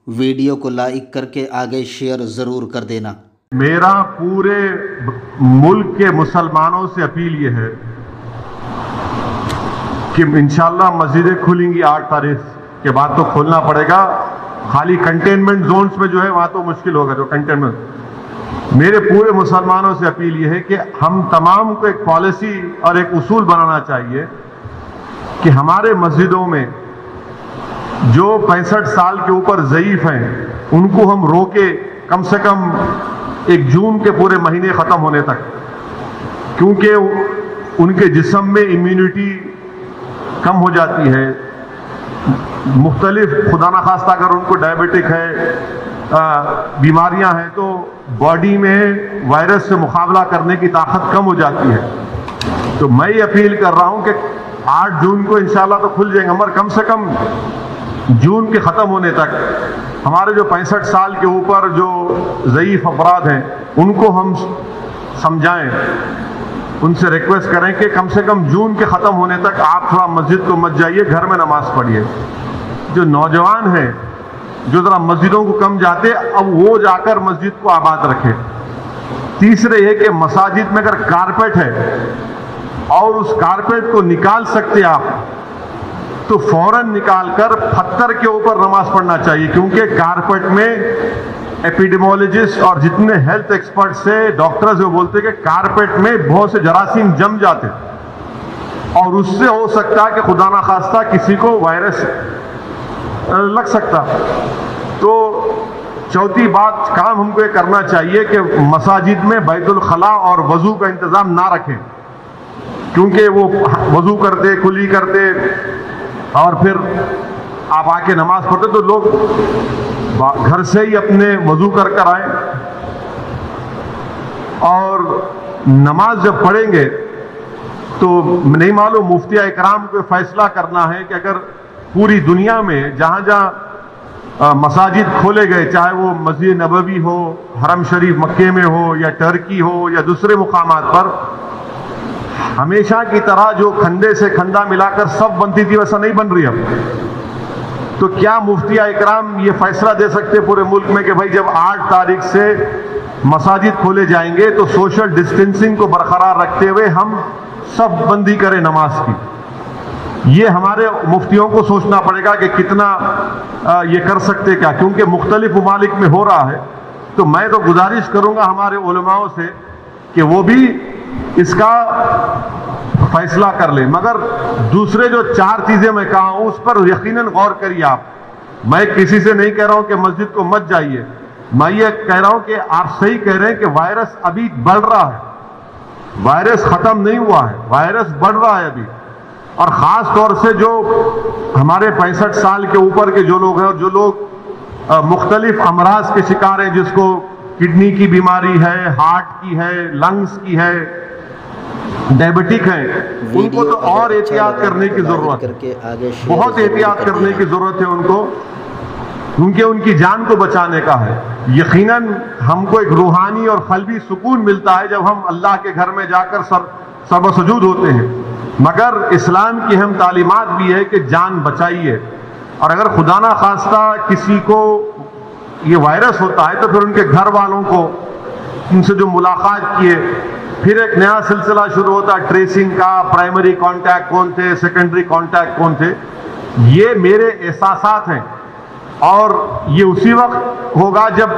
Video کو like کر کے آگے شیئر ضرور کر دینا۔ میرا پورے ملک کے مسلمانوں سے اپیل یہ ہے کہ انشاءاللہ مسجدیں کھلیں گی 8 تاریخ کے بعد تو کھولنا پڑے گا، خالی کنٹینمنٹ زونز میں جو ہے وہاں تو مشکل ہوگا جو کنٹینمنٹ۔ میرے پورے مسلمانوں سے اپیل یہ ہے کہ ہم تمام کو ایک پالیسی اور ایک اصول بنانا چاہیے کہ ہمارے مسجدوں میں جو 65 سال کے اوپر ضعیف ہیں ان کو ہم روکے کم سے کم 1 جون کے پورے مہینے ختم ہونے تک، کیونکہ ان کے جسم میں امیونٹی کم ہو جاتی ہے، مختلف خدا نخواستہ اگر ان کو ڈائبٹک ہے، بیماریاں ہیں تو باڈی میں وائرس سے مقابلہ کرنے کی طاقت کم ہو جاتی ہے۔ تو میں یہ اپیل کر رہا ہوں کہ 8 جون کو انشاءاللہ تو کھل جائیں گے، مگر کم سے کم جون کے ختم ہونے تک ہمارے جو 65 سال کے اوپر جو ضعیف افراد ہیں ان کو ہم سمجھائیں، ان سے ریکویسٹ کریں کہ کم سے کم جون کے ختم ہونے تک آپ تھوڑا مسجد کو مت جائیے، گھر میں نماز پڑھیے۔ جو نوجوان ہیں جو ذرا مسجدوں کو کم جاتے اب وہ جا کر مسجد کو آباد رکھے۔ تیسرے یہ کہ مساجد میں اگر کارپیٹ ہے اور اس کارپیٹ کو نکال سکتے آپ تو فوراً نکال کر پتھر کے اوپر نماز پڑھنا چاہیے، کیونکہ کارپیٹ میں ایپیڈیمولوجسٹ اور جتنے ہیلتھ ایکسپرٹ سے ڈاکٹرز وہ بولتے ہیں کہ کارپیٹ میں بہت سے جراثیم جم جاتے اور اس سے ہو سکتا ہے کہ خدا نخواستہ کسی کو وائرس لگ سکتا۔ تو چوتھی بات کام ہم کو یہ کرنا چاہیے کہ مساجد میں بیت الخلاء اور وضو کا انتظام نہ رکھیں، کیونکہ وہ وضو کرتے کلی کرتے اور پھر آپ آ کے نماز پڑھتے تو لوگ گھر سے ہی اپنے وضو کر آئیں اور نماز جب پڑھیں گے تو نہیں معلوم مفتی اکرام کو فیصلہ کرنا ہے کہ اگر پوری دنیا میں جہاں جہاں مساجد کھولے گئے، چاہے وہ مسجد نبوی ہو، حرم شریف مکے میں ہو یا ٹرکی ہو یا دوسرے مقامات پر، ہمیشہ کی طرح جو کھندے سے کھندا ملا کر سب بنتی تھی ویسا نہیں بن رہی اب۔ تو کیا مفتی اکرام یہ فیصلہ دے سکتے پورے ملک میں کہ بھائی جب 8 تاریخ سے مساجد کھولے جائیں گے تو سوشل ڈسٹینسنگ کو برقرار رکھتے ہوئے ہم سب بندی کریں نماز کی؟ یہ ہمارے مفتیوں کو سوچنا پڑے گا کہ کتنا یہ کر سکتے کیا، کیونکہ مختلف ممالک میں ہو رہا ہے۔ تو میں تو گزارش کروں گا ہمارے علماء سے کہ وہ بھی اس کا فیصلہ کر لیں، مگر دوسرے جو 4 چیزیں میں کہا ہوں اس پر یقیناً غور کریے آپ۔ میں کسی سے نہیں کہہ رہا ہوں کہ مسجد کو مت جائیے، میں یہ کہہ رہا ہوں کہ آپ صحیح کہہ رہے ہیں کہ وائرس ابھی بڑھ رہا ہے، وائرس ختم نہیں ہوا ہے، وائرس بڑھ رہا ہے ابھی، اور خاص طور سے جو ہمارے 65 سال کے اوپر کے جو لوگ ہیں اور جو لوگ مختلف امراض کے شکار ہیں، جس کو کڈنی کی بیماری ہے، ہارٹ کی ہے، لنگز کی ہے، ڈائبٹک ہیں، ان کو تو اور احتیاط کرنے کی ضرورت ہے، بہت احتیاط کرنے کی ضرورت ہے ان کو، کیونکہ ان کی جان کو بچانے کا ہے۔ یقیناً ہم کو ایک روحانی اور قلبی سکون ملتا ہے جب ہم اللہ کے گھر میں جا کر سر و سجود ہوتے ہیں، مگر اسلام کی اہم تعلیمات بھی ہے کہ جان بچائیے، اور اگر خدا نہ خواستہ کسی کو یہ وائرس ہوتا ہے تو پھر ان کے گھر والوں کو ان سے جو ملاقات کیے، پھر ایک نیا سلسلہ شروع ہوتا ہے ٹریسنگ کا، پرائمری کانٹیکٹ کون تھے، سیکنڈری کانٹیکٹ کون تھے۔ یہ میرے احساسات ہیں اور یہ اسی وقت ہوگا جب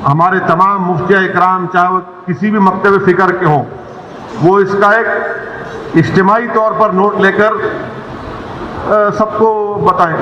ہمارے تمام مفتی اکرام چاہے وہ کسی بھی مکتب فکر کے ہوں، وہ اس کا ایک اجتماعی طور پر نوٹ لے کر سب کو بتائیں۔